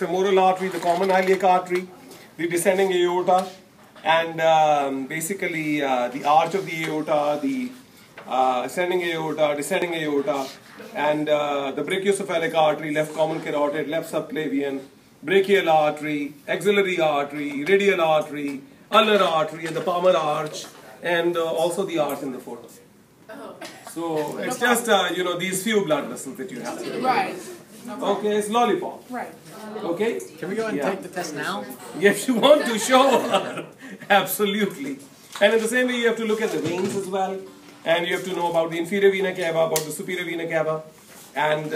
femoral artery, the common iliac artery, the descending aorta, and basically the arch of the aorta, the ascending aorta, descending aorta, and the brachiocephalic artery, left common carotid, left subclavian, brachial artery, axillary artery, radial artery, ulnar artery, and the palmar arch, and also the arch in the foot. So it's just these few blood vessels that you have. Right. Okay, it's lollipop. Right. Okay. Can we go ahead and take the test now? If you want to show her, absolutely. And in the same way, you have to look at the veins as well, and you have to know about the inferior vena cava, about the superior vena cava, and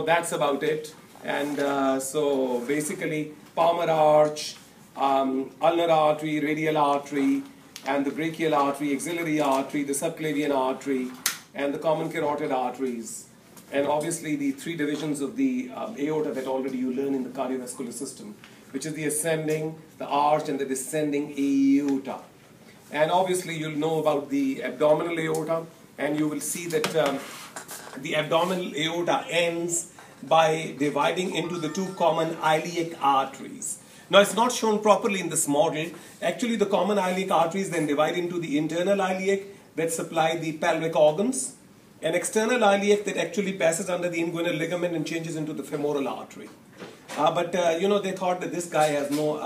that's about it. And so basically, palmar arch, ulnar artery, radial artery, and the brachial artery, axillary artery, the subclavian artery, and the common carotid arteries. And obviously the three divisions of the aorta that already you learn in the cardiovascular system, which is the ascending, the arch, and the descending aorta. And obviously you'll know about the abdominal aorta, and you will see that the abdominal aorta ends by dividing into the two common iliac arteries. Now it's not shown properly in this model. Actually the common iliac arteries then divide into the internal iliac that supply the pelvic organs, an external iliac that actually passes under the inguinal ligament and changes into the femoral artery. But they thought that this guy has no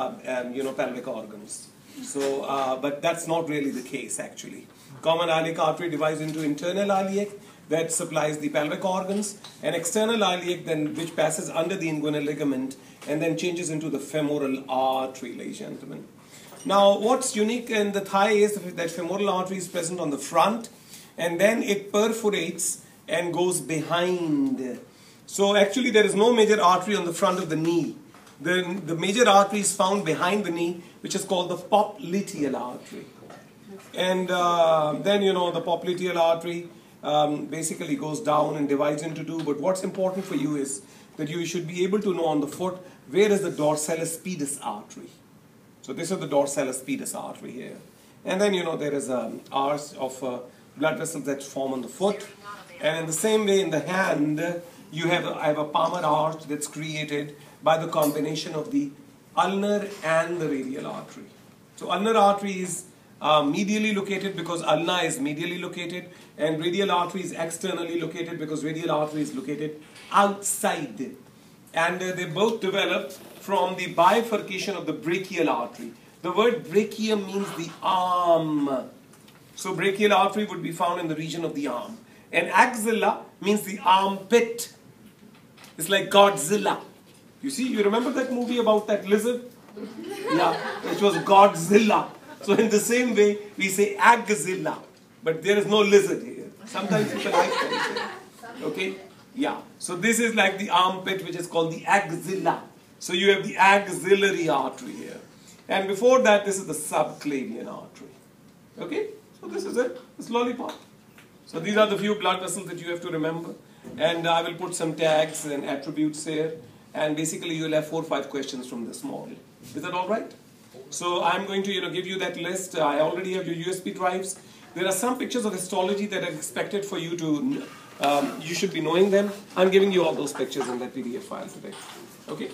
pelvic organs. So, but that's not really the case actually. Common iliac artery divides into internal iliac that supplies the pelvic organs, and external iliac then which passes under the inguinal ligament and then changes into the femoral artery, ladies and gentlemen. Now, what's unique in the thigh is that femoral artery is present on the front, and then it perforates and goes behind. So actually there is no major artery on the front of the knee. The major artery is found behind the knee, which is called the popliteal artery. And then the popliteal artery basically goes down and divides into two. But what's important for you is that you should be able to know on the foot where is the dorsalis pedis artery. So this is the dorsalis pedis artery here. And then there is an arch of blood vessels that form on the foot. And in the same way in the hand, I have a palmar arch that's created by the combination of the ulnar and the radial artery. So ulnar artery is medially located because ulna is medially located, and radial artery is externally located because radial artery is located outside. And they both develop from the bifurcation of the brachial artery. The word brachium means the arm. So brachial artery would be found in the region of the arm. And axilla means the armpit. It's like Godzilla. You see, you remember that movie about that lizard? Yeah, which was Godzilla. So in the same way, we say axilla. But there is no lizard here. Sometimes people like that. Okay? Yeah. So this is like the armpit, which is called the axilla. So you have the axillary artery here. And before that, this is the subclavian artery. Okay? So this is it. It's lollipop. So these are the few blood vessels that you have to remember. And I will put some tags and attributes here. And basically you'll have 4 or 5 questions from this model. Is that all right? So I'm going to give you that list. I already have your USB drives. There are some pictures of histology that are expected for you to, you should be knowing them. I'm giving you all those pictures in that PDF file today. Okay?